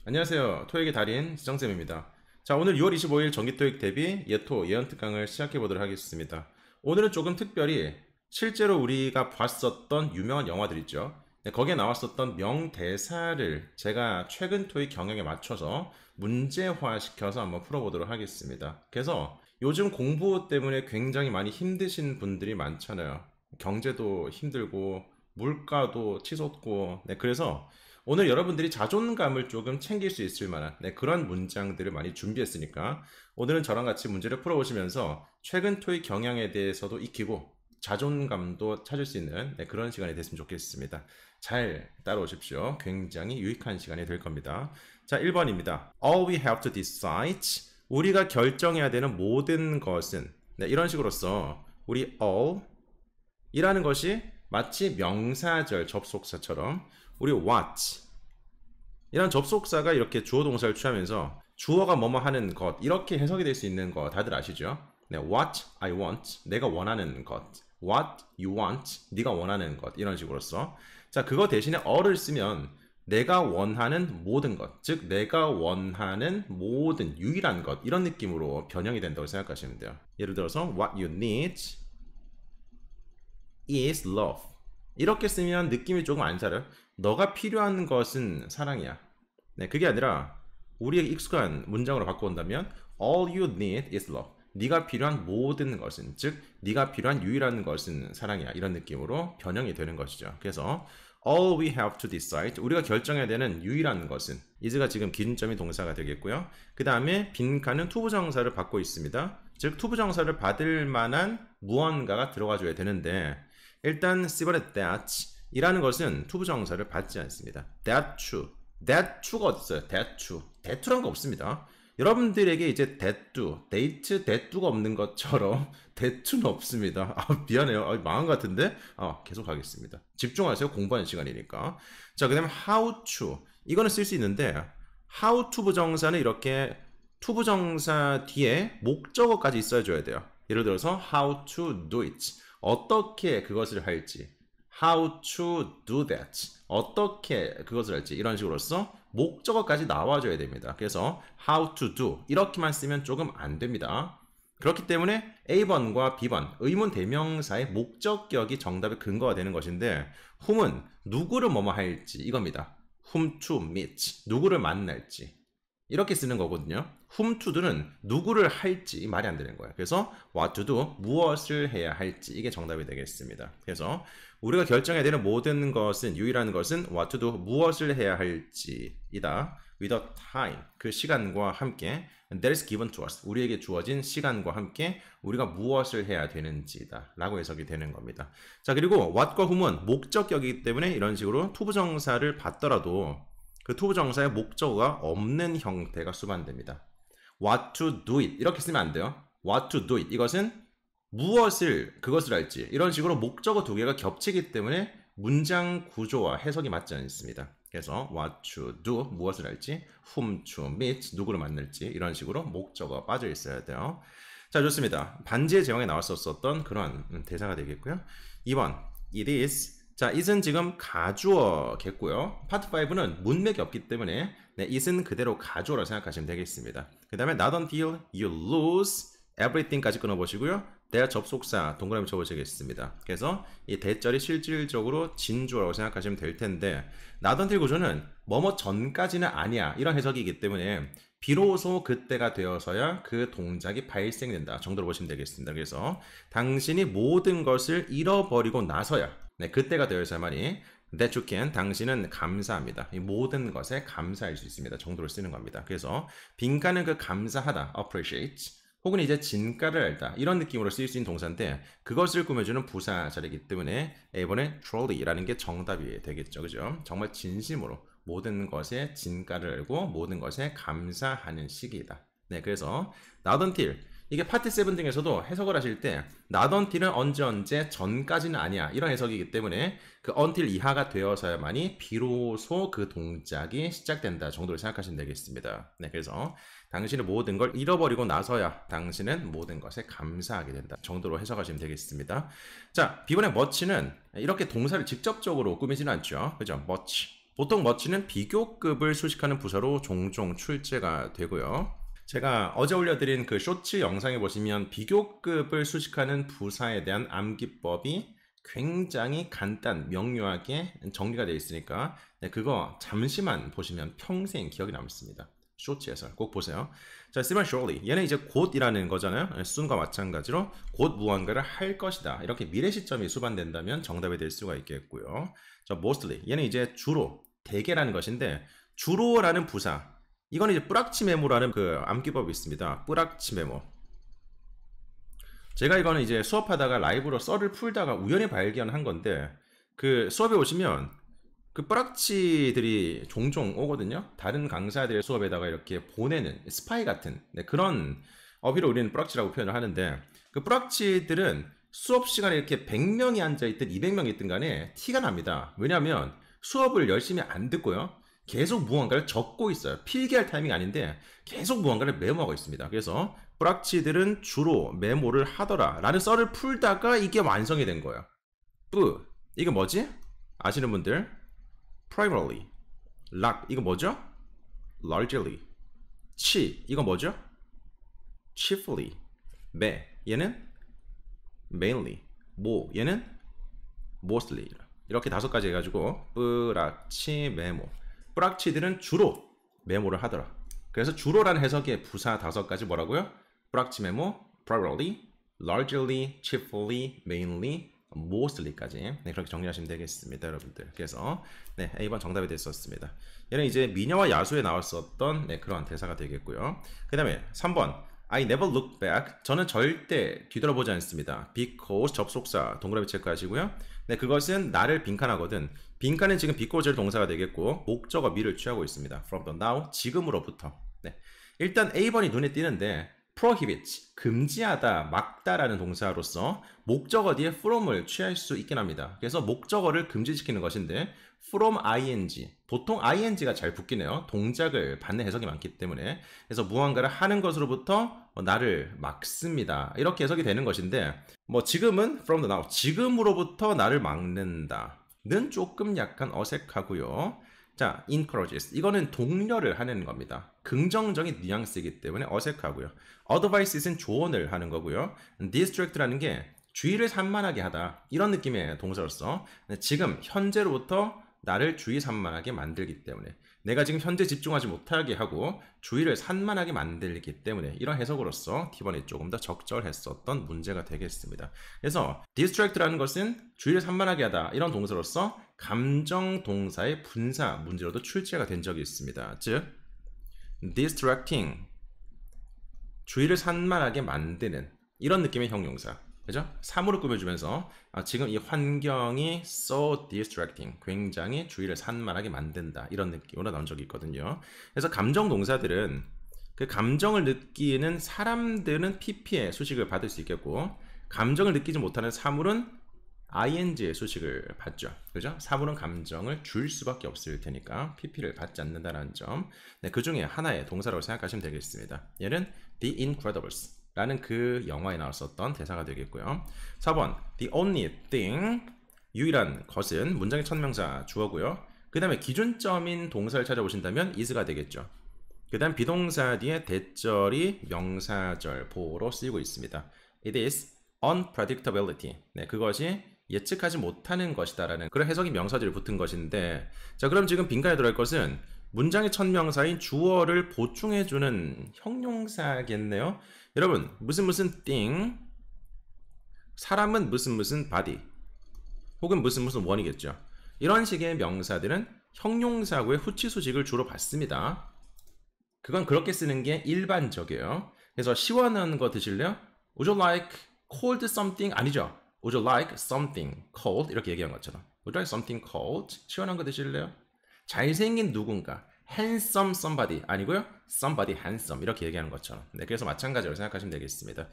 안녕하세요. 토익의 달인 지정쌤입니다. 자, 오늘 6월 25일 정기토익 대비 예토 예언특강을 시작해보도록 하겠습니다. 오늘은 조금 특별히 실제로 우리가 봤었던 유명한 영화들 있죠. 네, 거기에 나왔었던 명대사를 제가 최근 토익 경향에 맞춰서 문제화시켜서 한번 풀어보도록 하겠습니다. 그래서 요즘 공부 때문에 굉장히 많이 힘드신 분들이 많잖아요. 경제도 힘들고 물가도 치솟고, 네, 그래서 오늘 여러분들이 자존감을 조금 챙길 수 있을 만한 그런 문장들을 많이 준비했으니까 오늘은 저랑 같이 문제를 풀어보시면서 최근 토익 경향에 대해서도 익히고 자존감도 찾을 수 있는 그런 시간이 됐으면 좋겠습니다. 잘 따라오십시오. 굉장히 유익한 시간이 될 겁니다. 자, 1번입니다. All we have to decide. 우리가 결정해야 되는 모든 것은, 이런 식으로서 우리 all 이라는 것이 마치 명사절 접속사처럼 우리 what 이런 접속사가 이렇게 주어 동사를 취하면서 주어가 뭐뭐 하는 것 이렇게 해석이 될 수 있는 거 다들 아시죠? 네, what I want 내가 원하는 것, what you want 네가 원하는 것 이런 식으로서 자 그거 대신에 어를 쓰면 내가 원하는 모든 것, 즉 내가 원하는 모든 유일한 것 이런 느낌으로 변형이 된다고 생각하시면 돼요. 예를 들어서 what you need is love. 이렇게 쓰면 느낌이 조금 안 살아요. 너가 필요한 것은 사랑이야. 네, 그게 아니라 우리의 익숙한 문장으로 바꿔온다면 all you need is love. 네가 필요한 모든 것은, 즉 네가 필요한 유일한 것은 사랑이야. 이런 느낌으로 변형이 되는 것이죠. 그래서 all we have to decide, 우리가 결정해야 되는 유일한 것은, is가 지금 기준점이 동사가 되겠고요. 그 다음에 빈칸은 투부정사를 받고 있습니다. 즉 투부정사를 받을 만한 무언가가 들어가줘야 되는데 일단 씨발의 that 이라는 것은 투부정사를 받지 않습니다. that to, that to가 어딨어요? that to, that to란 거 없습니다. 여러분들에게 이제 that to, date, that to가 없는 것처럼 that to는 없습니다. 미안해요. 망한 것 같은데 계속 하겠습니다. 집중하세요. 공부하는 시간이니까. 자, 그 다음에 how to, 이거는 쓸 수 있는데 how to 부정사는 이렇게 투부정사 뒤에 목적어까지 있어줘야 돼요. 예를 들어서 how to do it, 어떻게 그것을 할지, how to do that, 어떻게 그것을 할지 이런 식으로서 목적어까지 나와줘야 됩니다. 그래서 how to do 이렇게만 쓰면 조금 안 됩니다. 그렇기 때문에 A번과 B번 의문 대명사의 목적격이 정답의 근거가 되는 것인데 whom은 누구를 뭐뭐 할지 이겁니다. whom to meet, 누구를 만날지 이렇게 쓰는 거거든요. whom to do는 누구를 할지 말이 안 되는 거예요. 그래서 what to do, 무엇을 해야 할지 이게 정답이 되겠습니다. 그래서 우리가 결정해야 되는 모든 것은, 유일한 것은 what to do, 무엇을 해야 할지이다. with a time, 그 시간과 함께 that is given to us, 우리에게 주어진 시간과 함께 우리가 무엇을 해야 되는지다 라고 해석이 되는 겁니다. 자, 그리고 what과 whom은 목적격이기 때문에 이런 식으로 투부정사를 받더라도 그 투부정사의 목적어가 없는 형태가 수반됩니다. what to do it 이렇게 쓰면 안 돼요. what to do it 이것은 무엇을 그것을 할지 이런 식으로 목적어 두 개가 겹치기 때문에 문장 구조와 해석이 맞지 않습니다. 그래서 what to do 무엇을 할지, whom to meet 누구를 만날지 이런 식으로 목적어가 빠져 있어야 돼요. 자, 좋습니다. 반지의 제왕에 나왔었던 그런 대사가 되겠고요. 2번 it is, 자, it은 지금 가주어겠고요. 파트 5는 문맥이 없기 때문에 it은 그대로 가주어라 생각하시면 되겠습니다. 그 다음에 not until you lose everything까지 끊어보시고요. 대하 접속사 동그라미 쳐보시겠습니다. 그래서 이 대절이 실질적으로 진주어라고 생각하시면 될 텐데 not until 구조는 뭐뭐 전까지는 아니야 이런 해석이기 때문에 비로소 그때가 되어서야 그 동작이 발생된다 정도로 보시면 되겠습니다. 그래서 당신이 모든 것을 잃어버리고 나서야, 그때가 되어서야만이 that you can, 당신은 감사합니다. 이 모든 것에 감사할 수 있습니다. 정도로 쓰는 겁니다. 그래서 빈칸은 그 감사하다, appreciate, 혹은 이제 진가를 알다 이런 느낌으로 쓰일 수 있는 동사인데 그것을 꾸며주는 부사절이기 때문에 A번에 truly라는 게 정답이 되겠죠. 그죠? 정말 진심으로 모든 것에 진가를 알고 모든 것에 감사하는 시기이다. 네, 그래서 not until, 이게 파트 7 등에서도 해석을 하실 때 not until은 언제 전까지는 아니야 이런 해석이기 때문에 그 until 이하가 되어서야만이 비로소 그 동작이 시작된다 정도로 생각하시면 되겠습니다. 네, 그래서 당신은 모든 걸 잃어버리고 나서야 당신은 모든 것에 감사하게 된다 정도로 해석하시면 되겠습니다. 자, B번의 much는 이렇게 동사를 직접적으로 꾸미지는 않죠. 그죠? much, 보통 much는 비교급을 수식하는 부사로 종종 출제가 되고요. 제가 어제 올려드린 그 쇼츠 영상에 보시면 비교급을 수식하는 부사에 대한 암기법이 굉장히 명료하게 정리가 되어 있으니까 네, 그거 잠시만 보시면 평생 기억이 남습니다. 쇼츠에서 꼭 보세요. 자, 쓰면 surely 얘는 이제 곧이라는 거잖아요. soon과 마찬가지로 곧 무언가를 할 것이다. 이렇게 미래 시점이 수반된다면 정답이 될 수가 있겠고요. 자, mostly 얘는 이제 주로 대개라는 것인데 주로라는 부사 이건 이제 뿌락치 메모라는 그 암기법이 있습니다. 뿌락치 메모. 제가 이거는 이제 수업하다가 라이브로 썰을 풀다가 우연히 발견한 건데 그 수업에 오시면 그 뿌락치들이 종종 오거든요. 다른 강사들의 수업에다가 이렇게 보내는 스파이 같은 그런 어휘로 우리는 뿌락치라고 표현을 하는데 그 뿌락치들은 수업 시간에 이렇게 100명이 앉아있든 200명이 있든 간에 티가 납니다. 왜냐하면 수업을 열심히 안 듣고요. 계속 무언가를 적고 있어요. 필기할 타이밍이 아닌데 계속 무언가를 메모하고 있습니다. 그래서 뿌락치들은 주로 메모를 하더라 라는 썰을 풀다가 이게 완성이 된 거예요. 이게 뭐지? 아시는 분들? primarily, 락 이거 뭐죠? largely, 이거 뭐죠? chiefly, 얘는 mainly, 얘는 mostly 이렇게 5가지 해가지고 뿌락치 메모 뿌락치들은 주로 메모를 하더라. 그래서 주로라는 해석의 부사 5가지 뭐라고요? 뿌락치 메모, primarily, largely, chiefly, mainly, mostly까지 그렇게 정리하시면 되겠습니다, 여러분들. 그래서 A번 정답이 됐었습니다. 얘는 이제 미녀와 야수에 나왔었던 그런 대사가 되겠고요. 그 다음에 3번 I never look back. 저는 절대 뒤돌아보지 않습니다. because 접속사 동그라미 체크하시고요. 그것은 나를 빈칸하거든. 빈칸은 지금 because 동사가 되겠고 목적어 미를 취하고 있습니다. from the now, 지금으로부터. 일단 A번이 눈에 띄는데 prohibit, 금지하다, 막다라는 동사로서 목적어 뒤에 from을 취할 수 있긴 합니다. 그래서 목적어를 금지시키는 것인데 from ing, 보통 ing가 잘 붙기네요. 동작을 받는 해석이 많기 때문에. 그래서 무언가를 하는 것으로부터 나를 막습니다. 이렇게 해석이 되는 것인데 지금은 from the now, 지금으로부터 나를 막는다 는 조금 약간 어색하고요. 자, encourages. 이거는 독려를 하는 겁니다. 긍정적인 뉘앙스이기 때문에 어색하고요. advice는 조언을 하는 거고요. distract라는 게 주의를 산만하게 하다. 이런 느낌의 동사로서 지금 현재로부터 나를 주의 산만하게 만들기 때문에 내가 지금 현재 집중하지 못하게 하고 주의를 산만하게 만들기 때문에 이런 해석으로서 T번이 조금 더 적절했었던 문제가 되겠습니다. 그래서 distract라는 것은 주의를 산만하게 하다 이런 동사로서 감정 동사의 분사 문제로도 출제가 된 적이 있습니다. 즉 distracting, 주의를 산만하게 만드는 이런 느낌의 형용사. 그죠? 3으로 꾸며주면서 지금 이 환경이 so distracting, 굉장히 주의를 산만하게 만든다 이런 느낌으로 나온 적이 있거든요. 그래서 감정 동사들은 그 감정을 느끼는 사람들은 pp의 수식을 받을 수 있겠고 감정을 느끼지 못하는 사물은 ing의 수식을 받죠. 그죠? 사물은 감정을 줄 수밖에 없을 테니까 pp를 받지 않는다는 점. 그 중에 하나의 동사라고 생각하시면 되겠습니다. 얘는 The Incredibles 라는 그 영화에 나왔었던 대사가 되겠고요. 4번 The only thing, 유일한 것은 문장의 첫 명사 주어고요. 그 다음에 기준점인 동사를 찾아보신다면 is가 되겠죠. 그 다음 비동사 뒤에 대절이 명사절 보호로 쓰이고 있습니다. It is unpredictability. 그것이 예측하지 못하는 것이다 라는 그런 해석이 명사절이 붙은 것인데, 자 그럼 지금 빈칸에 들어갈 것은 문장의 첫 명사인 주어를 보충해주는 형용사겠네요. 여러분 무슨 thing, 사람은 무슨 body 혹은 무슨 one이겠죠. 이런 식의 명사들은 형용사구의 후치 수식을 주로 받습니다. 그건 그렇게 쓰는 게 일반적이에요. 그래서 시원한 거 드실래요? Would you like cold something? 아니죠. Would you like something cold? 이렇게 얘기한 것처럼 Would you like something cold? 시원한 거 드실래요? 잘생긴 누군가, handsome somebody 아니고요, somebody handsome 이렇게 얘기하는 것처럼. 그래서 마찬가지로 생각하시면 되겠습니다.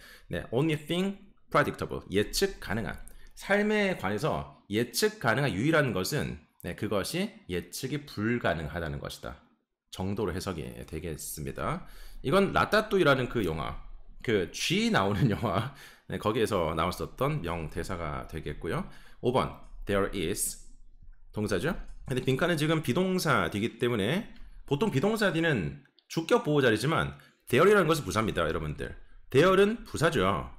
only thing predictable, 예측 가능한, 삶에 관해서 예측 가능한 유일한 것은 그것이 예측이 불가능하다는 것이다 정도로 해석이 되겠습니다. 이건 라따뚜이라는 그 영화, 그 쥐 나오는 영화, 거기에서 나왔었던 명대사가 되겠고요. 5번 There is 동사죠. 근데 빈칸은 지금 비동사 D이기 때문에 보통 비동사 D는 주격 보호 자리지만 there이라는 것은 부사입니다, 여러분들. there는 부사죠.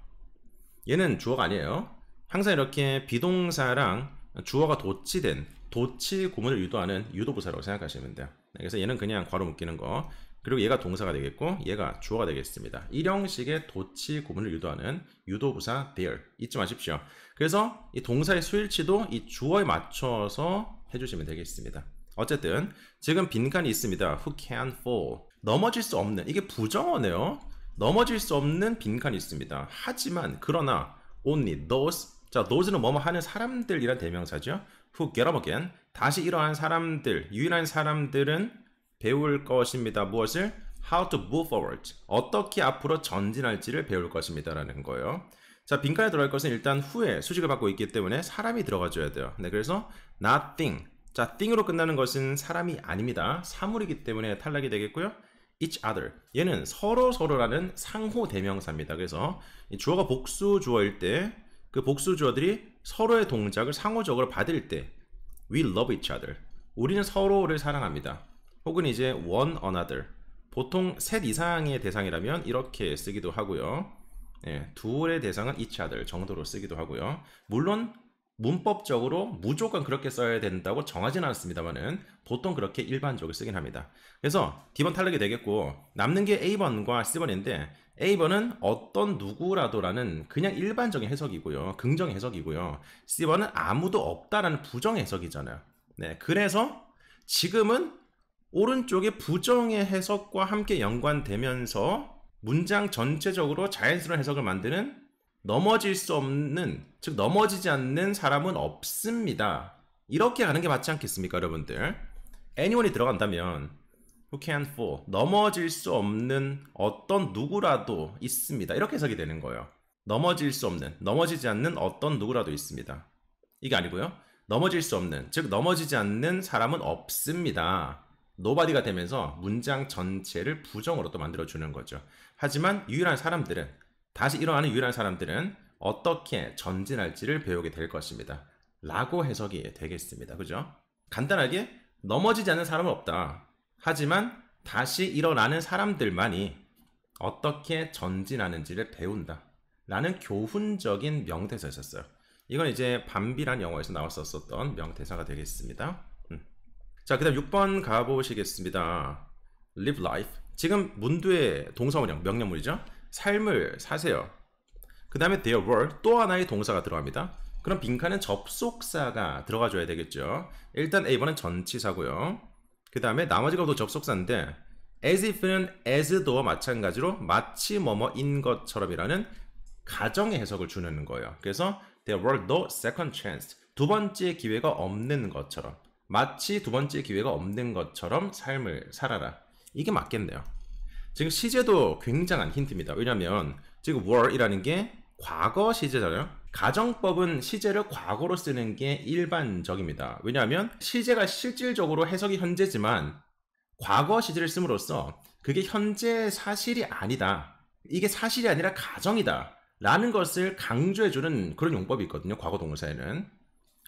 얘는 주어가 아니에요. 항상 이렇게 비동사랑 주어가 도치된 도치 구문을 유도하는 유도부사라고 생각하시면 돼요. 그래서 얘는 그냥 괄호 묶이는 거. 그리고 얘가 동사가 되겠고 얘가 주어가 되겠습니다. 이런 형식의 도치 구문을 유도하는 유도부사 there 잊지 마십시오. 그래서 이 동사의 수일치도 이 주어에 맞춰서 해주시면 되겠습니다. 어쨌든 지금 빈칸이 있습니다. Who can fall 넘어질 수 없는 이게 부정어네요. 넘어질 수 없는 빈칸이 있습니다. 하지만 그러나 only those 자 those는 뭐뭐 하는 사람들이란 대명사죠. Who get up again 다시 일어난 사람들 유일한 사람들은 배울 것입니다. 무엇을? How to move forward. 어떻게 앞으로 전진할지를 배울 것입니다. 라는 거예요. 자, 빈칸에 들어갈 것은 일단 후에 수식을 받고 있기 때문에 사람이 들어가줘야 돼요. 네, 그래서 nothing. 자, thing으로 끝나는 것은 사람이 아닙니다. 사물이기 때문에 탈락이 되겠고요. each other. 얘는 서로라는 상호 대명사입니다. 그래서 이 주어가 복수 주어일 때 그 복수 주어들이 서로의 동작을 상호적으로 받을 때 we love each other. 우리는 서로를 사랑합니다. 혹은 이제 one another. 보통 셋 이상의 대상이라면 이렇게 쓰기도 하고요. 예, 둘의 대상은 each other 정도로 쓰기도 하고요. 물론 문법적으로 무조건 그렇게 써야 된다고 정하지는 않습니다만은 보통 그렇게 일반적으로 쓰긴 합니다. 그래서 D번 탈락이 되겠고 남는 게 A번과 C번인데 A번은 어떤 누구라도라는 그냥 일반적인 해석이고요. 긍정 해석이고요. C번은 아무도 없다라는 부정 해석이잖아요. 네, 그래서 지금은 오른쪽에 부정의 해석과 함께 연관되면서 문장 전체적으로 자연스러운 해석을 만드는 넘어질 수 없는, 즉 넘어지지 않는 사람은 없습니다. 이렇게 가는 게 맞지 않겠습니까, 여러분들? anyone이 들어간다면 who can fall, 넘어질 수 없는 어떤 누구라도 있습니다. 이렇게 해석이 되는 거예요. 넘어질 수 없는, 넘어지지 않는 어떤 누구라도 있습니다. 이게 아니고요. 넘어질 수 없는, 즉 넘어지지 않는 사람은 없습니다. nobody가 되면서 문장 전체를 부정으로 또 만들어주는 거죠. 하지만 유일한 사람들은, 다시 일어나는 유일한 사람들은 어떻게 전진할지를 배우게 될 것입니다. 라고 해석이 되겠습니다. 그죠? 간단하게 넘어지지 않는 사람은 없다. 하지만 다시 일어나는 사람들만이 어떻게 전진하는지를 배운다. 라는 교훈적인 명대사였었어요. 이건 이제 밤비란 영화에서 나왔었던 명대사가 되겠습니다. 자, 그 다음 6번 가보시겠습니다. live life. 지금 문두의 동사원형, 명령문이죠. 삶을 사세요. 그 다음에 there were 또 하나의 동사가 들어갑니다. 그럼 빈칸은 접속사가 들어가줘야 되겠죠. 일단 A번은 전치사고요. 그 다음에 나머지가 또 접속사인데 as if는 as thought와 마찬가지로 마치 뭐뭐인 것처럼이라는 가정의 해석을 주는 거예요. 그래서 there were no second chance. 두 번째 기회가 없는 것처럼, 마치 두 번째 기회가 없는 것처럼 삶을 살아라. 이게 맞겠네요. 지금 시제도 굉장한 힌트입니다. 왜냐하면 지금 were이라는 게 과거 시제잖아요. 가정법은 시제를 과거로 쓰는 게 일반적입니다. 왜냐하면 시제가 실질적으로 해석이 현재지만 과거 시제를 씀으로써 그게 현재 사실이 아니다. 이게 사실이 아니라 가정이다. 라는 것을 강조해주는 그런 용법이 있거든요. 과거 동사에는.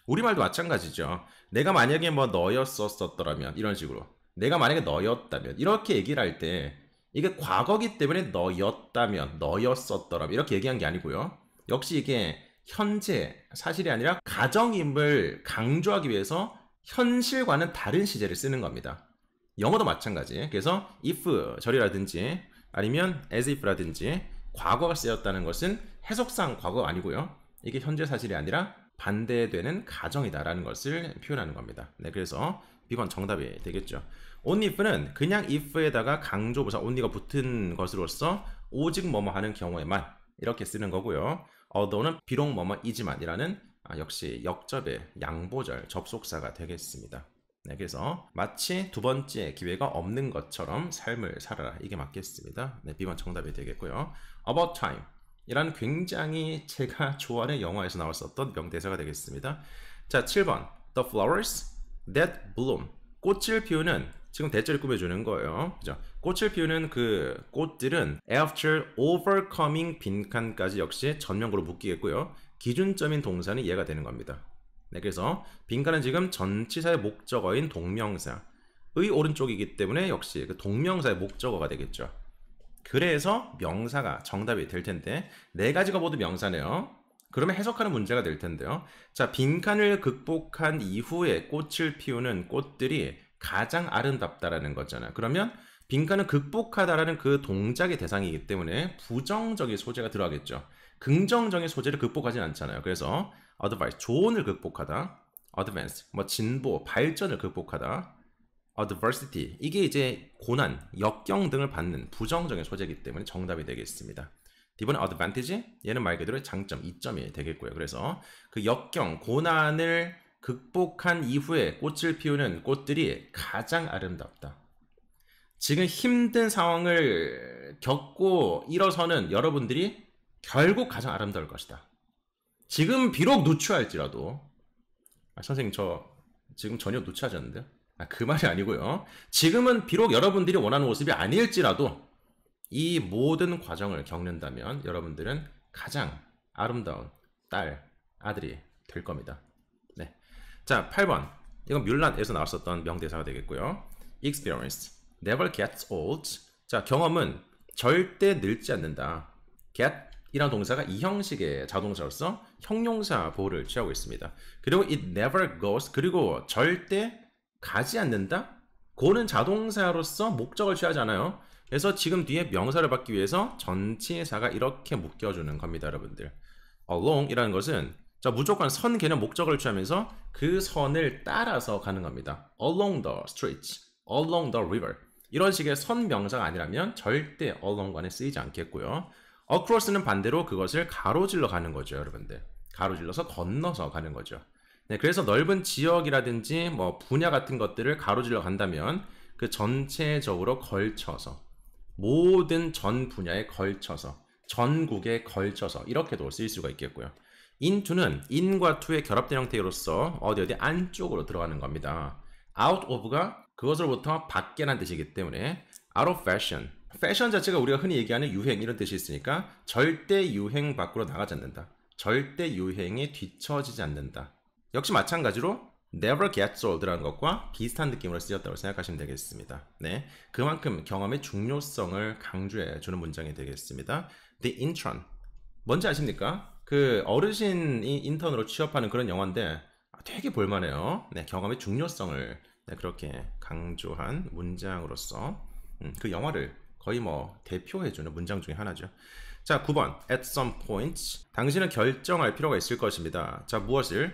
우리말도 마찬가지죠. 내가 만약에 뭐 너였었더라면 이런 식으로. 내가 만약에 너였다면 이렇게 얘기를 할 때 이게 과거기 때문에 너였다면 너였었더라면 이렇게 얘기한 게 아니고요. 역시 이게 현재 사실이 아니라 가정임을 강조하기 위해서 현실과는 다른 시제를 쓰는 겁니다. 영어도 마찬가지. 그래서 if 절이라든지 아니면 as if라든지 과거가 쓰였다는 것은 해석상 과거가 아니고요. 이게 현재 사실이 아니라 반대되는 가정이다라는 것을 표현하는 겁니다. 네, 그래서 B번 정답이 되겠죠. only if는 그냥 if에다가 강조부사 only가 붙은 것으로서 오직 뭐뭐 하는 경우에만 이렇게 쓰는 거고요. although는 비록 뭐뭐이지만이라는 역시 역접의 양보절 접속사가 되겠습니다. 네, 그래서 마치 두 번째 기회가 없는 것처럼 삶을 살아라. 이게 맞겠습니다. 네, B번 정답이 되겠고요. about time 이란 굉장히 제가 좋아하는 영화에서 나왔었던 명대사가 되겠습니다. 자, 7번 The flowers that bloom 꽃을 피우는 지금 대절을 꾸며주는 거예요. 그죠? 꽃을 피우는 그 꽃들은 after overcoming 빈칸까지 역시 전명구로 묶이겠고요. 기준점인 동사는 얘가 되는 겁니다. 네, 그래서 빈칸은 지금 전치사의 목적어인 동명사의 오른쪽이기 때문에 역시 그 동명사의 목적어가 되겠죠. 그래서 명사가 정답이 될 텐데 네 가지가 모두 명사네요. 그러면 해석하는 문제가 될 텐데요. 자, 빈칸을 극복한 이후에 꽃을 피우는 꽃들이 가장 아름답다라는 거잖아요. 그러면 빈칸을 극복하다라는 그 동작의 대상이기 때문에 부정적인 소재가 들어가겠죠. 긍정적인 소재를 극복하진 않잖아요. 그래서 advice, 조언을 극복하다, advance, 뭐 진보, 발전을 극복하다, adversity, 이게 이제 고난, 역경 등을 받는 부정적인 소재이기 때문에 정답이 되겠습니다. D번은 advantage, 얘는 말 그대로 장점, 이점이 되겠고요. 그래서 그 역경, 고난을 극복한 이후에 꽃을 피우는 꽃들이 가장 아름답다. 지금 힘든 상황을 겪고 일어서는 여러분들이 결국 가장 아름다울 것이다. 지금 비록 누추할지라도 선생님 저 지금 전혀 누추하셨는데요? 그 말이 아니고요. 지금은 비록 여러분들이 원하는 모습이 아닐지라도 이 모든 과정을 겪는다면 여러분들은 가장 아름다운 딸, 아들이 될 겁니다. 네. 자, 8번. 이건 뮬란에서 나왔었던 명대사가 되겠고요. Experience never gets old. 자, 경험은 절대 늙지 않는다. get 이란 동사가 이 형식의 자동사로서 형용사 보호를 취하고 있습니다. 그리고 it never goes, 그리고 절대 가지 않는다? go는 자동사로서 목적을 취하지 않아요. 그래서 지금 뒤에 명사를 받기 위해서 전치사가 이렇게 묶여주는 겁니다, 여러분들. along 이라는 것은 자, 무조건 선 개념 목적을 취하면서 그 선을 따라서 가는 겁니다. along the street, along the river. 이런 식의 선 명사가 아니라면 절대 along과는 쓰이지 않겠고요. across는 반대로 그것을 가로질러 가는 거죠, 여러분들. 가로질러서 건너서 가는 거죠. 네, 그래서 넓은 지역이라든지 뭐 분야 같은 것들을 가로질러 간다면 그 전체적으로 걸쳐서 모든 전 분야에 걸쳐서 전국에 걸쳐서 이렇게도 쓰일 수가 있겠고요. into는 in과 to의 결합된 형태로서 어디 안쪽으로 들어가는 겁니다. out of가 그것으로부터 밖에란 뜻이기 때문에 out of fashion. 패션 자체가 우리가 흔히 얘기하는 유행 이런 뜻이 있으니까 절대 유행 밖으로 나가지 않는다. 절대 유행에 뒤처지지 않는다. 역시 마찬가지로 never gets old라는 것과 비슷한 느낌으로 쓰였다고 생각하시면 되겠습니다. 네, 그만큼 경험의 중요성을 강조해 주는 문장이 되겠습니다. The intern, 뭔지 아십니까? 그 어르신이 인턴으로 취업하는 그런 영화인데 되게 볼만해요. 네, 경험의 중요성을 그렇게 강조한 문장으로서 그 영화를 거의 뭐 대표해주는 문장 중에 하나죠. 자, 9번 at some point, 당신은 결정할 필요가 있을 것입니다. 자, 무엇을?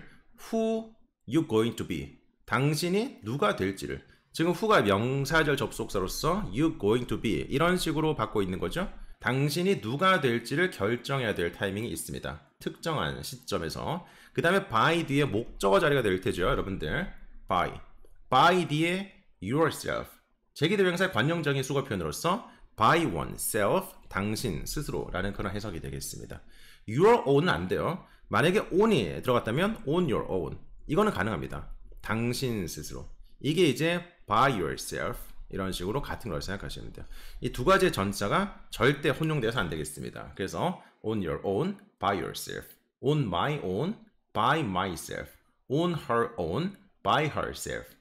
Who you going to be, 당신이 누가 될지를. 지금 who가 명사절 접속사로서 you going to be 이런 식으로 받고 있는 거죠. 당신이 누가 될지를 결정해야 될 타이밍이 있습니다. 특정한 시점에서. 그 다음에 by 뒤에 목적어 자리가 될 테죠, 여러분들. by 뒤에 yourself, 제기대명사의 관용적인 수거 표현으로서 by oneself, 당신 스스로라는 그런 해석이 되겠습니다. your own은 안 돼요. 만약에 own이 들어갔다면 on your own, 이거는 가능합니다. 당신 스스로. 이게 이제 by yourself 이런 식으로 같은 걸 생각하시면 돼요. 이 두 가지의 전자가 절대 혼용되어서 안 되겠습니다. 그래서 on your own, by yourself, on my own, by myself, on her own, by herself,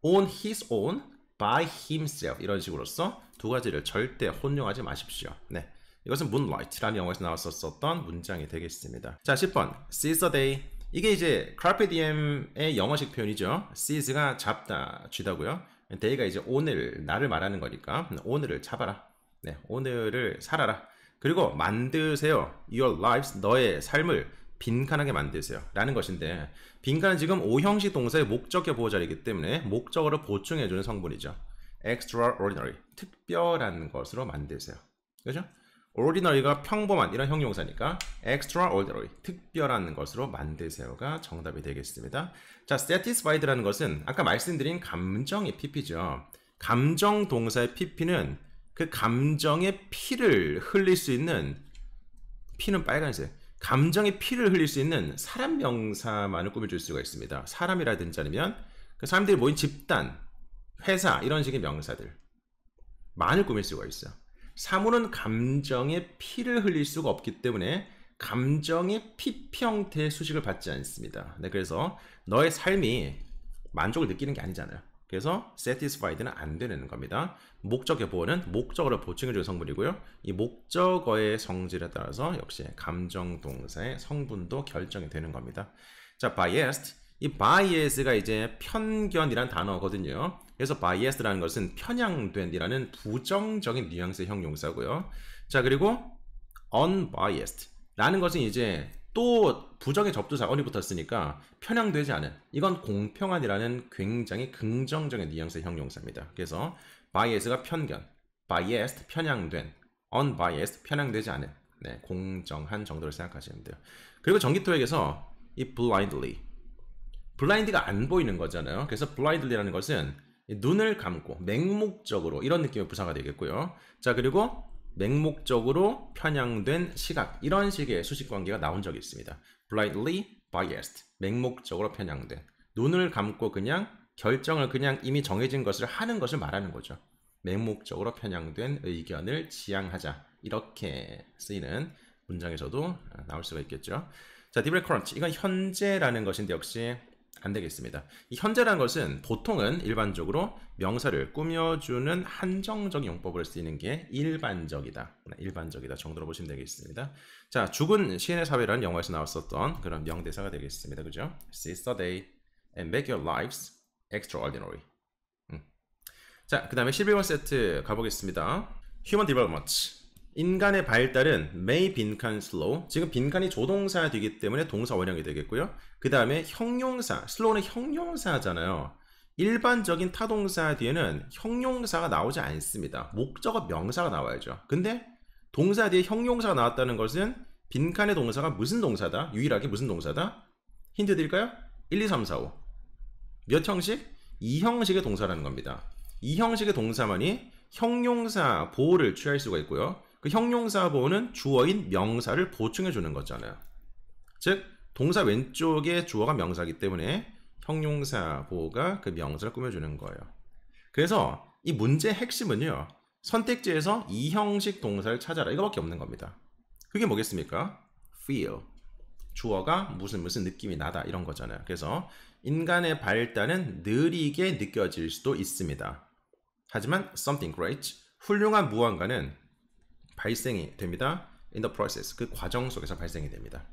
on his own, by himself 이런 식으로서 두 가지를 절대 혼용하지 마십시오. 네, 이것은 Moonlight라는 영화에서 나왔었던 문장이 되겠습니다. 자, 10번 seize the day, 이게 이제 carpe diem의 영어식 표현이죠. seize가 잡다, 쥐다고요. day가 이제 오늘, 날을 말하는 거니까 오늘을 잡아라. 네, 오늘을 살아라. 그리고 만드세요. Your lives, 너의 삶을 빈칸하게 만드세요 라는 것인데, 빈칸은 지금 오형식 동사의 목적격 보호자리이기 때문에 목적어를 보충해주는 성분이죠. extraordinary, 특별한 것으로 만드세요. 그죠? ordinary가 평범한 이런 형용사니까 extraordinary, 특별한 것으로 만드세요가 정답이 되겠습니다. 자, satisfied라는 것은 아까 말씀드린 감정의 pp죠. 감정 동사의 pp는 그 감정의 피를 흘릴 수 있는, 피는 빨간색, 감정의 피를 흘릴 수 있는 사람 명사만을 꾸며줄 수가 있습니다. 사람이라든지 아니면 그 사람들이 모인 집단, 회사 이런 식의 명사들 만을 꾸밀 수가 있어요. 사물은 감정의 피를 흘릴 수가 없기 때문에 감정의 피평태의 수식을 받지 않습니다. 네, 그래서 너의 삶이 만족을 느끼는 게 아니잖아요. 그래서 satisfied는 안 되는 겁니다. 목적의 보어는 목적어를 보충해주는 성분이고요. 이 목적어의 성질에 따라서 역시 감정 동사의 성분도 결정이 되는 겁니다. 자, biased. 이 bias가 이제 편견이란 단어거든요. 그래서 biased라는 것은 편향된이라는 부정적인 뉘앙스의 형용사고요. 자, 그리고 unbiased 라는 것은 이제 또 부정의 접두사 on이 붙었으니까 편향되지 않은, 이건 공평한이라는 굉장히 긍정적인 뉘앙스의 형용사입니다. 그래서 bias가 편견, biased 편향된, unbiased 편향되지 않은, 네, 공정한 정도를 생각하시면 돼요. 그리고 전기토익에서 이 blind가 안 보이는 거잖아요. 그래서 blindly라는 것은 눈을 감고 맹목적으로 이런 느낌의 부사가 되겠고요. 자, 그리고 맹목적으로 편향된 시각, 이런 식의 수식 관계가 나온 적이 있습니다. blindly biased, 맹목적으로 편향된, 눈을 감고 그냥 결정을 그냥 이미 정해진 것을 하는 것을 말하는 거죠. 맹목적으로 편향된 의견을 지향하자, 이렇게 쓰이는 문장에서도 나올 수가 있겠죠. 자, develop current, 이건 현재라는 것인데 역시 안 되겠습니다. 이 현재라는 것은 보통은 일반적으로 명사를 꾸며주는 한정적 용법으로 쓰이는 게 일반적이다. 일반적이다 정도로 보시면 되겠습니다. 자, 죽은 시인의 사회라는 영화에서 나왔었던 그런 명대사가 되겠습니다. 그죠? Seize the day and make your lives extraordinary. 자, 그 다음에 11번 세트 가보겠습니다. Human development. 인간의 발달은 may 빈칸 slow. 지금 빈칸이 조동사가 되기 때문에 동사 원형이 되겠고요. 그 다음에 형용사, slow는 형용사잖아요. 일반적인 타동사 뒤에는 형용사가 나오지 않습니다. 목적어 명사가 나와야죠. 근데 동사 뒤에 형용사가 나왔다는 것은 빈칸의 동사가 무슨 동사다? 유일하게 무슨 동사다? 힌트 드릴까요? 1, 2, 3, 4, 5. 몇 형식? 2형식의 동사라는 겁니다. 2형식의 동사만이 형용사 보호를 취할 수가 있고요. 그 형용사 보호는 주어인 명사를 보충해 주는 거잖아요. 즉 동사 왼쪽에 주어가 명사이기 때문에 형용사 보호가 그 명사를 꾸며주는 거예요. 그래서 이 문제의 핵심은요, 선택지에서 이 형식 동사를 찾아라, 이거밖에 없는 겁니다. 그게 뭐겠습니까? feel, 주어가 무슨 느낌이 나다, 이런 거잖아요. 그래서 인간의 발달은 느리게 느껴질 수도 있습니다. 하지만 something great, 훌륭한 무언가는 발생이 됩니다. in the process, 그 과정 속에서 발생이 됩니다.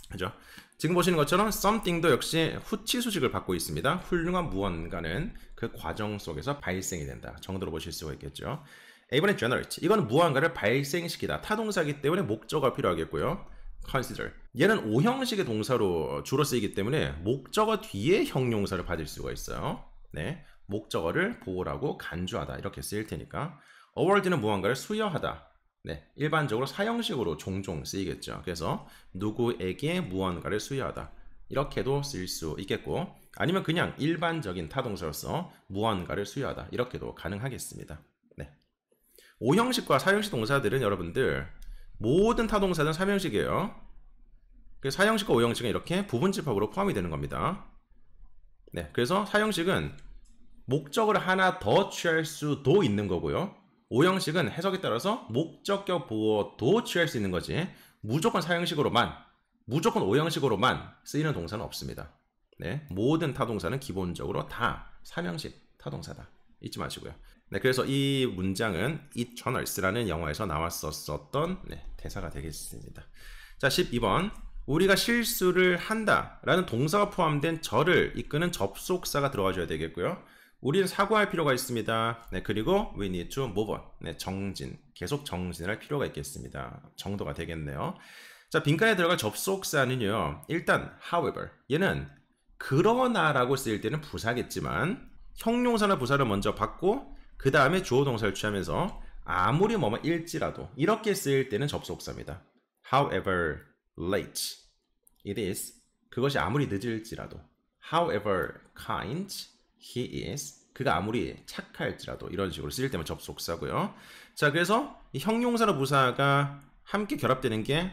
그죠? 지금 보시는 것처럼 something도 역시 후치 수식을 받고 있습니다. 훌륭한 무언가는 그 과정 속에서 발생이 된다 정도로 보실 수가 있겠죠. 이번에 generate, 이거는 무언가를 발생시키다, 타동사이기 때문에 목적어가 필요하겠고요. consider, 얘는 5형식의 동사로 주로 쓰이기 때문에 목적어 뒤에 형용사를 받을 수가 있어요. 네, 목적어를 보호하고 간주하다 이렇게 쓰일 테니까. award는 무언가를 수여하다. 네, 일반적으로 사형식으로 종종 쓰이겠죠. 그래서 누구에게 무언가를 수여하다 이렇게도 쓸 수 있겠고, 아니면 그냥 일반적인 타동사로서 무언가를 수여하다 이렇게도 가능하겠습니다. 네, 5형식과 4형식 동사들은 여러분들 모든 타동사는 3형식이에요. 그래서 4형식과 5형식은 이렇게 부분집합으로 포함이 되는 겁니다. 네, 그래서 4형식은 목적을 하나 더 취할 수도 있는 거고요. 5형식은 해석에 따라서 목적격 보어도 취할 수 있는 거지, 무조건 4형식으로만, 무조건 5형식으로만 쓰이는 동사는 없습니다. 네, 모든 타동사는 기본적으로 다 3형식 타동사다, 잊지 마시고요. 네, 그래서 이 문장은 It Journals라는 영화에서 나왔었던 대사가 되겠습니다. 자, 12번. 우리가 실수를 한다 라는 동사가 포함된 절을 이끄는 접속사가 들어가줘야 되겠고요. 우리는 사과할 필요가 있습니다. 네, 그리고 we need to move on. 네, 정진, 계속 정진을 할 필요가 있겠습니다. 정도가 되겠네요. 자, 빈칸에 들어갈 접속사는요, 일단 however, 얘는 그러나라고 쓰일 때는 부사겠지만 형용사나 부사를 먼저 받고 그 다음에 주어 동사를 취하면서 아무리 일지라도 이렇게 쓰일 때는 접속사입니다. However late it is, 그것이 아무리 늦을지라도. However kind he is, 그가 아무리 착할지라도, 이런 식으로 쓰일 때만 접속사고요. 자, 그래서 이 형용사나 부사가 함께 결합되는 게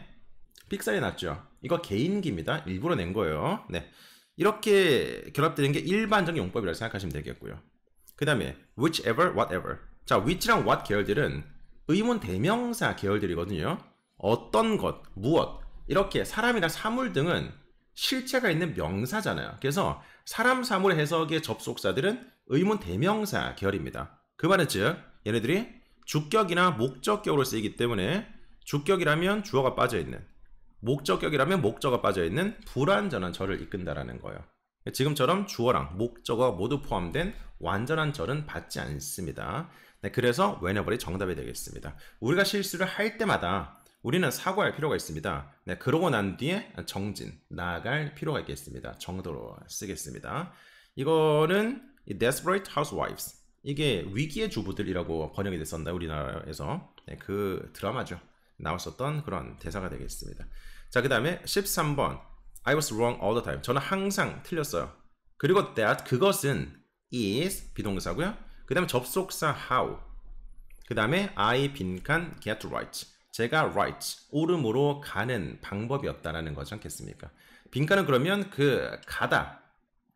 삑사리 났죠. 이거 개인기입니다. 일부러 낸 거예요. 네, 이렇게 결합되는 게 일반적인 용법이라고 생각하시면 되겠고요. 그 다음에 whichever, whatever. 자, which랑 what 계열들은 의문 대명사 계열들이거든요. 어떤 것, 무엇, 이렇게 사람이나 사물 등은 실체가 있는 명사잖아요. 그래서 사람, 사물 해석의 접속사들은 의문 대명사 계열입니다. 그 말은 즉 얘네들이 주격이나 목적격으로 쓰이기 때문에 주격이라면 주어가 빠져있는, 목적격이라면 목적어가 빠져있는 불완전한 절을 이끈다라는 거예요. 지금처럼 주어랑 목적어 모두 포함된 완전한 절은 받지 않습니다. 네, 그래서 whenever이 정답이 되겠습니다. 우리가 실수를 할 때마다 우리는 사과할 필요가 있습니다. 네, 그러고 난 뒤에 정진, 나아갈 필요가 있겠습니다. 정도로 쓰겠습니다. 이거는 Desperate Housewives, 이게 위기의 주부들이라고 번역이 됐었나 우리나라에서. 네, 그 드라마죠. 나왔었던 그런 대사가 되겠습니다. 자, 그 다음에 13번 I was wrong all the time. 저는 항상 틀렸어요. 그리고 that, 그것은 is 비동사고요. 그 다음에 접속사 how, 그 다음에 I 빈칸 get right, 제가 right, 옳음으로 가는 방법이었다라는 거지 않겠습니까? 빈칸은 그러면 그 가다,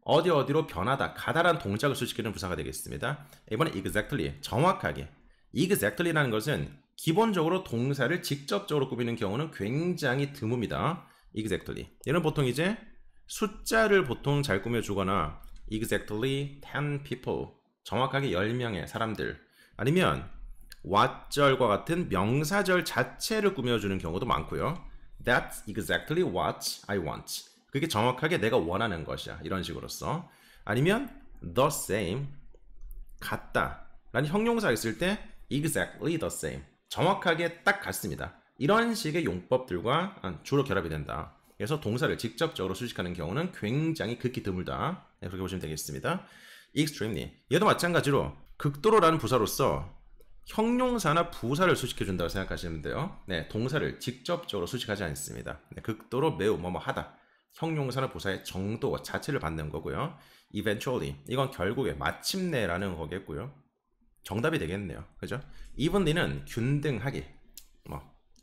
어디 어디로 변하다, 가다라는 동작을 수식하는 부사가 되겠습니다. 이번에 exactly, 정확하게. exactly라는 것은 기본적으로 동사를 직접적으로 꾸미는 경우는 굉장히 드뭅니다. exactly. 얘는 보통 이제 숫자를 보통 잘 꾸며주거나 exactly 10 people, 정확하게 10명의 사람들, 아니면 what절과 같은 명사절 자체를 꾸며주는 경우도 많고요. That's exactly what I want. 그게 정확하게 내가 원하는 것이야. 이런 식으로서. 아니면 the same, 같다 라는 형용사가 있을 때 exactly the same, 정확하게 딱 같습니다. 이런 식의 용법들과 주로 결합이 된다. 그래서 동사를 직접적으로 수식하는 경우는 굉장히 극히 드물다. 네, 그렇게 보시면 되겠습니다. extremely, 얘도 마찬가지로 극도로라는 부사로서 형용사나 부사를 수식해준다고 생각하시면 돼요. 네, 동사를 직접적으로 수식하지 않습니다. 네, 극도로 매우 뭐뭐 하다, 형용사나 부사의 정도 자체를 받는 거고요. eventually, 이건 결국에 마침내라는 거겠고요. 정답이 되겠네요. 그죠? evenly는 균등하게,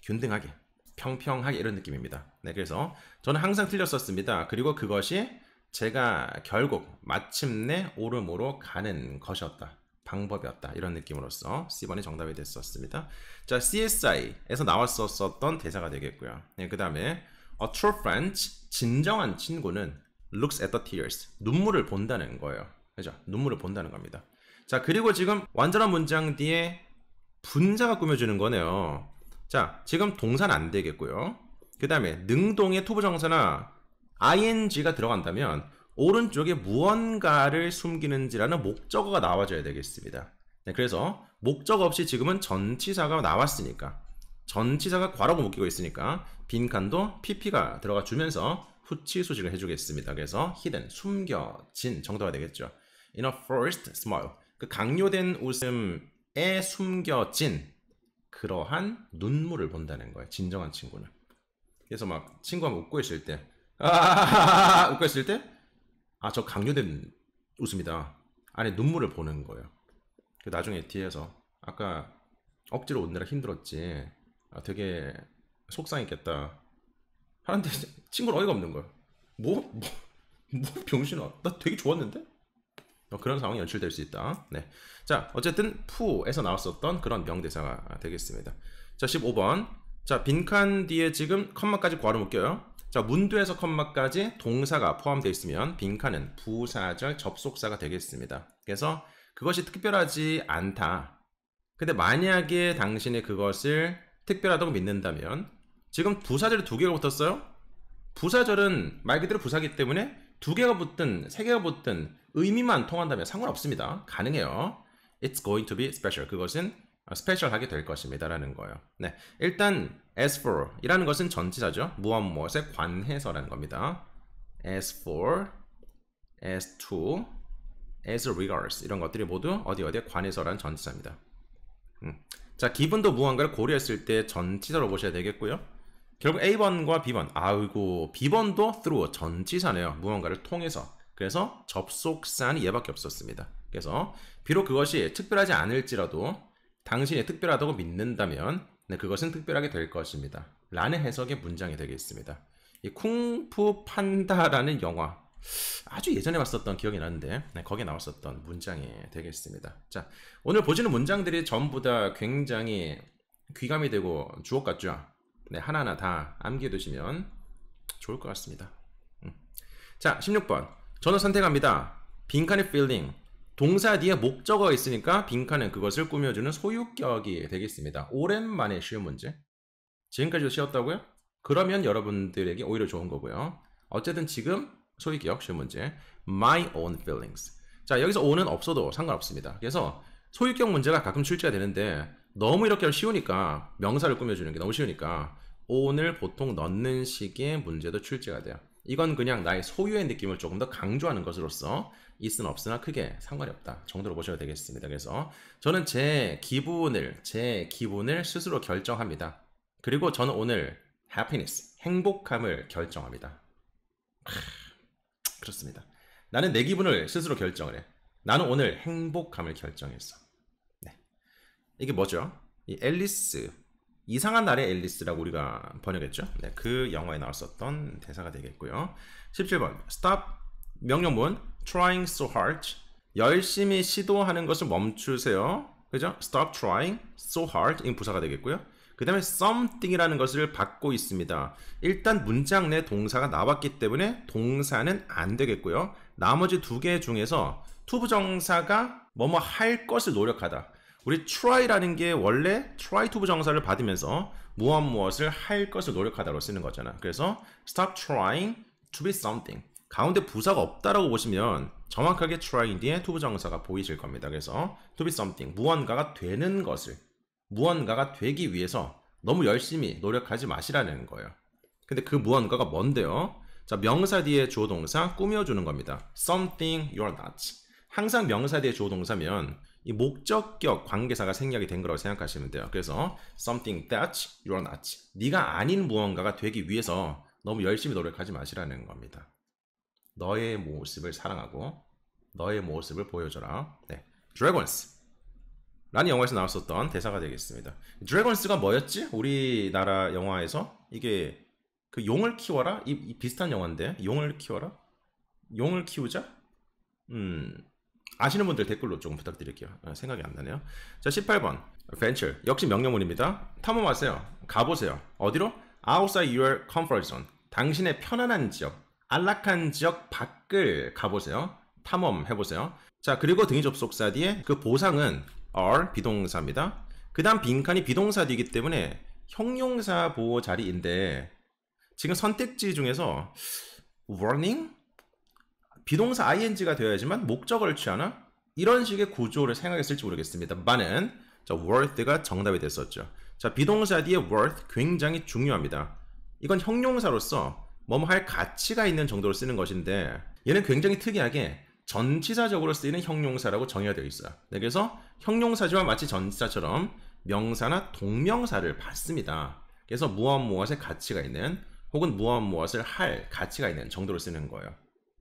균등하게, 평평하게, 이런 느낌입니다. 네, 그래서 저는 항상 틀렸었습니다. 그리고 그것이 제가 결국 마침내 옳음으로 가는 것이었다, 방법이었다, 이런 느낌으로서 C번이 정답이 됐었습니다. 자, CSI에서 나왔었던 대사가 되겠고요. 네, 그 다음에 A true friend, 진정한 친구는 looks at the tears, 눈물을 본다는 거예요. 그죠? 눈물을 본다는 겁니다. 자, 그리고 지금 완전한 문장 뒤에 분자가 꾸며주는 거네요. 자, 지금 동사는 안 되겠고요. 그 다음에 능동의 투부정사나 ing가 들어간다면 오른쪽에 무언가를 숨기는지라는 목적어가 나와줘야 되겠습니다. 네, 그래서 목적어 없이 지금은 전치사가 나왔으니까, 전치사가 괄호가 묶이고 있으니까 빈칸도 pp가 들어가 주면서 후치 수식을 해주겠습니다. 그래서 hidden, 숨겨진 정도가 되겠죠. In a first smile, 그 강요된 웃음에 숨겨진 그러한 눈물을 본다는 거예요. 진정한 친구는. 그래서 막 친구가 웃고 있을 때, 웃고 있을 때, 저 강요된 웃음이다, 안에 눈물을 보는 거예요. 그 나중에 뒤에서 아까 억지로 웃느라 힘들었지, 되게 속상했겠다 하는데 친구는 어이가 없는 거예요. 뭐 병신아, 나 되게 좋았는데? 그런 상황이 연출될 수 있다. 네. 자, 어쨌든 푸에서 나왔었던 그런 명대사가 되겠습니다. 자, 15번. 자, 빈칸 뒤에 지금 컴마까지 괄호 묶여요. 자, 문두에서 컴마까지 동사가 포함되어 있으면 빈칸은 부사절 접속사가 되겠습니다. 그래서 그것이 특별하지 않다. 근데 만약에 당신이 그것을 특별하다고 믿는다면, 지금 부사절이 2개가 붙었어요? 부사절은 말 그대로 부사기 때문에 2개가 붙든 3개가 붙든 의미만 통한다면 상관없습니다. 가능해요. It's going to be special. 그것은 스페셜하게 될 것입니다 라는 거예요. 네, 일단 as for 이라는 것은 전치사죠. 무엇에 관해서라는 겁니다. as for, as to, as regards, 이런 것들이 모두 어디에 관해서라는 전치사입니다. 자, 기분도 무언가를 고려했을 때 전치사로 보셔야 되겠고요. 결국 A번과 B번, B번도 through, 전치사네요. 무언가를 통해서. 그래서 접속사는 얘밖에 없었습니다. 그래서 비록 그것이 특별하지 않을지라도 당신이 특별하다고 믿는다면 그것은 특별하게 될 것입니다 라는 해석의 문장이 되겠습니다. 이 쿵푸 판다라는 영화, 아주 예전에 봤었던 기억이 나는데 거기에 나왔었던 문장이 되겠습니다. 자, 오늘 보시는 문장들이 전부 다 굉장히 귀감이 되고 주옥 같죠? 네, 하나하나 다 암기해 두시면 좋을 것 같습니다. 자, 16번. 저는 선택합니다. 빈칸의 feeling. 동사 뒤에 목적어가 있으니까 빈칸은 그것을 꾸며주는 소유격이 되겠습니다. 오랜만에 쉬운 문제. 지금까지도 쉬웠다고요? 그러면 여러분들에게 오히려 좋은 거고요. 어쨌든 지금 소유격 쉬운 문제. My own feelings. 자, 여기서 own은 없어도 상관없습니다. 그래서 소유격 문제가 가끔 출제가 되는데 너무 이렇게 쉬우니까 명사를 꾸며주는 게 너무 쉬우니까 own을 보통 넣는 식의 문제도 출제가 돼요. 이건 그냥 나의 소유의 느낌을 조금 더 강조하는 것으로서 있으나 없으나 크게 상관이 없다 정도로 보셔도 되겠습니다. 그래서 저는 제 기분을 스스로 결정합니다. 그리고 저는 오늘 happiness, 행복함을 결정합니다. 그렇습니다. 나는 내 기분을 스스로 결정을 해. 나는 오늘 행복함을 결정했어. 네. 이게 뭐죠? 이 앨리스, 이상한 날의 앨리스라고 우리가 번역했죠. 네, 그 영화에 나왔었던 대사가 되겠고요. 17번 stop 명령문 trying so hard. 열심히 시도하는 것을 멈추세요. 그죠? stop trying so hard 이 부사가 되겠고요. 그 다음에 something이라는 것을 받고 있습니다. 일단 문장 내 동사가 나왔기 때문에 동사는 안 되겠고요. 나머지 두 개 중에서 투부정사가 뭐뭐 할 것을 노력하다. 우리 try라는 게 원래 try 투부정사를 받으면서 무엇을 할 것을 노력하다로 쓰는 거잖아. 그래서 stop trying to be something. 가운데 부사가 없다라고 보시면 정확하게 trying 뒤에 투부정사가 보이실 겁니다. 그래서 to be something. 무언가가 되는 것을, 무언가가 되기 위해서 너무 열심히 노력하지 마시라는 거예요. 근데 그 무언가가 뭔데요? 자, 명사 뒤에 주어 동사 꾸며주는 겁니다. something you're not. 항상 명사 뒤에 주어 동사면 이 목적격 관계사가 생략이 된 거라고 생각하시면 돼요. 그래서 something that you're not. 네가 아닌 무언가가 되기 위해서 너무 열심히 노력하지 마시라는 겁니다. 너의 모습을 사랑하고 너의 모습을 보여줘라. 네, Dragons 라는 영화에서 나왔었던 대사가 되겠습니다. Dragons가 뭐였지? 우리나라 영화에서 이게 그 용을 키워라? 이 비슷한 영화인데 용을 키워라? 용을 키우자? 아시는 분들 댓글로 조금 부탁드릴게요. 생각이 안 나네요. 자, 18번 venture 역시 명령문입니다. 탐험하세요. 가보세요. 어디로? outside your comfort zone. 당신의 편안한 지역, 안락한 지역 밖을 가보세요. 탐험해보세요. 자, 그리고 등위 접속사 뒤에 그 보상은 are 비동사입니다. 그 다음 빈칸이 비동사 뒤이기 때문에 형용사 보호 자리인데 지금 선택지 중에서 warning? 비동사 ing가 되어야지만 목적어를 취하나? 이런 식의 구조를 생각했을지 모르겠습니다. 많은 자, worth가 정답이 됐었죠. 자, 비동사 뒤에 worth 굉장히 중요합니다. 이건 형용사로서 뭐뭐 할 가치가 있는 정도로 쓰는 것인데 얘는 굉장히 특이하게 전치사적으로 쓰이는 형용사라고 정의가 되어 있어요. 네, 그래서 형용사지만 마치 전치사처럼 명사나 동명사를 받습니다. 그래서 무엇의 가치가 있는 혹은 무엇을 할 가치가 있는 정도로 쓰는 거예요.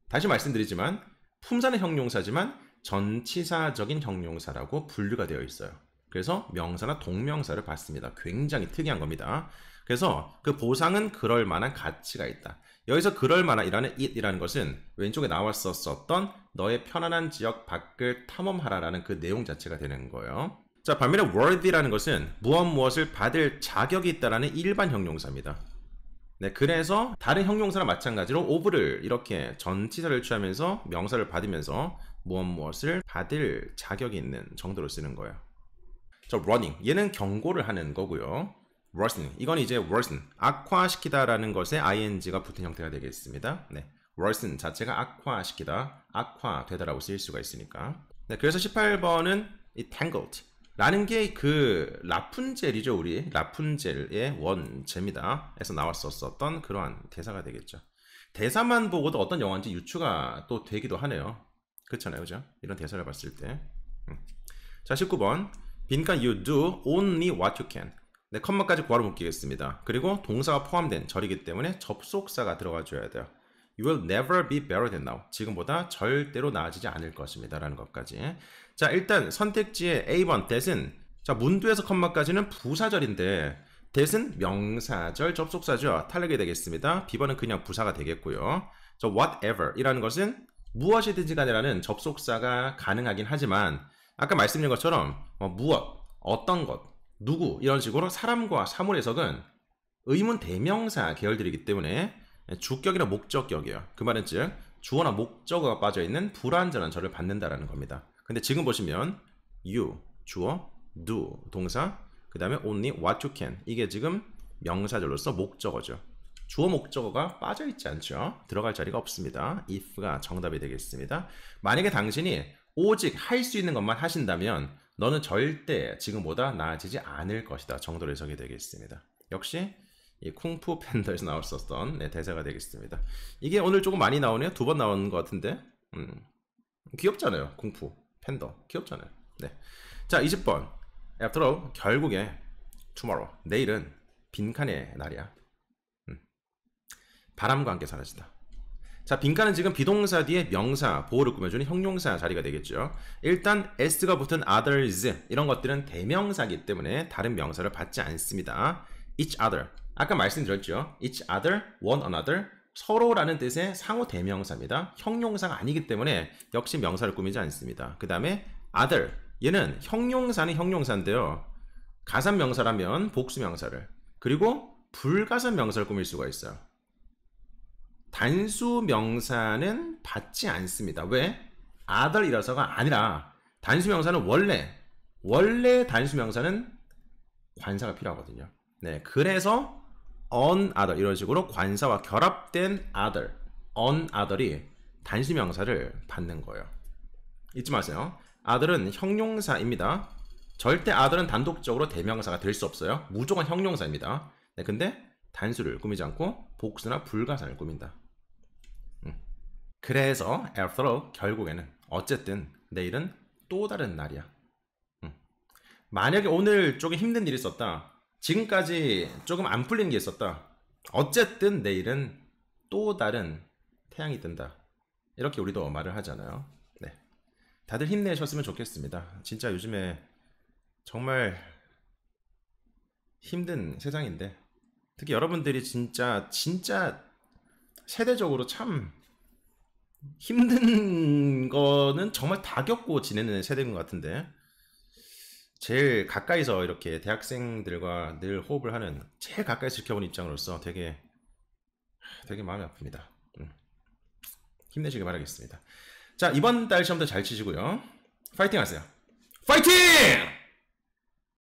다시 말씀드리지만 품사는 형용사지만 전치사적인 형용사라고 분류가 되어 있어요. 그래서 명사나 동명사를 받습니다. 굉장히 특이한 겁니다. 그래서 그 보상은 그럴 만한 가치가 있다. 여기서 그럴 만한이라는 it이라는 것은 왼쪽에 나왔었던 너의 편안한 지역 밖을 탐험하라라는 그 내용 자체가 되는 거예요. 자, 반면에 worthy라는 것은 무엇을 받을 자격이 있다라는 일반 형용사입니다. 네, 그래서 다른 형용사랑 마찬가지로 of를 이렇게 전치사를 취하면서 명사를 받으면서 무엇을 받을 자격이 있는 정도로 쓰는 거예요. 자, running 얘는 경고를 하는 거고요. worsen 이건 이제 worsen 악화시키다라는 것에 ing가 붙은 형태가 되겠습니다. 네, worsen 자체가 악화시키다, 악화되다라고 쓰일 수가 있으니까. 네, 그래서 18번은 이 tangled 라는 게 그 라푼젤이죠. 우리 라푼젤의 원제입니다. 에서 나왔었던 그러한 대사가 되겠죠. 대사만 보고도 어떤 영화인지 유추가 또 되기도 하네요. 그렇잖아요, 그죠? 이런 대사를 봤을 때. 자, 19번 빈칸 you do only what you can. 네, 컴마까지 구하러 묶이겠습니다. 그리고 동사가 포함된 절이기 때문에 접속사가 들어가 줘야 돼요. You will never be better than now. 지금보다 절대로 나아지지 않을 것입니다. 라는 것까지. 자, 일단 선택지의 A번 that은 자, 문두에서 컴마까지는 부사절인데 that은 명사절 접속사죠. 탈락이 되겠습니다. B번은 그냥 부사가 되겠고요. 저 whatever 이라는 것은 무엇이든지 간이라는 접속사가 가능하긴 하지만 아까 말씀드린 것처럼 무엇, 어떤 것, 누구 이런 식으로 사람과 사물 해석은 의문 대명사 계열들이기 때문에 주격이나 목적격이에요. 그 말은 즉 주어나 목적어가 빠져있는 불완전한 절을 받는다라는 겁니다. 근데 지금 보시면 you, 주어, do, 동사, 그 다음에 only what you can, 이게 지금 명사절로서 목적어죠. 주어 목적어가 빠져있지 않죠. 들어갈 자리가 없습니다. if가 정답이 되겠습니다. 만약에 당신이 오직 할 수 있는 것만 하신다면 너는 절대 지금보다 나아지지 않을 것이다 정도로 해석이 되겠습니다. 역시 이 쿵푸 팬더에서 나왔었던 대사가 되겠습니다. 이게 오늘 조금 많이 나오네요. 2번 나오는 것 같은데 귀엽잖아요. 쿵푸 팬더 귀엽잖아요. 네. 자 20번 After all, 결국에 tomorrow, 내일은 빈칸의 날이야. 바람과 함께 사라진다. 자, 빈칸은 지금 비동사 뒤에 명사, 보호를 꾸며주는 형용사 자리가 되겠죠. 일단 s가 붙은 others, 이런 것들은 대명사이기 때문에 다른 명사를 받지 않습니다. each other, 아까 말씀드렸죠. each other, one another, 서로라는 뜻의 상호 대명사입니다. 형용사가 아니기 때문에 역시 명사를 꾸미지 않습니다. 그 다음에 other, 얘는 형용사는 형용사인데요. 가산명사라면 복수명사를, 그리고 불가산명사를 꾸밀 수가 있어요. 단수명사는 받지 않습니다. 왜? other이라서가 아니라 단수명사는 원래 단수명사는 관사가 필요하거든요. 네, 그래서 on other 이런 식으로 관사와 결합된 other, on other이 단수명사를 받는 거예요. 잊지 마세요. other은 형용사입니다. 절대 other은 단독적으로 대명사가 될 수 없어요. 무조건 형용사입니다. 네, 근데 단수를 꾸미지 않고 복수나 불가산을 꾸민다. 그래서 after all, 결국에는 어쨌든 내일은 또 다른 날이야. 만약에 오늘 조금 힘든 일이 있었다. 지금까지 조금 안 풀린 게 있었다. 어쨌든 내일은 또 다른 태양이 뜬다. 이렇게 우리도 말을 하잖아요. 네. 다들 힘내셨으면 좋겠습니다. 진짜 요즘에 정말 힘든 세상인데 특히 여러분들이 진짜 세대적으로 참 힘든 거는 정말 다 겪고 지내는 세대인 것 같은데 제일 가까이서 이렇게 대학생들과 늘 호흡을 하는 제일 가까이서 지켜본 입장으로서 되게 마음이 아픕니다. 힘내시길 바라겠습니다. 자, 이번 달 시험도 잘 치시고요. 파이팅 하세요. 파이팅!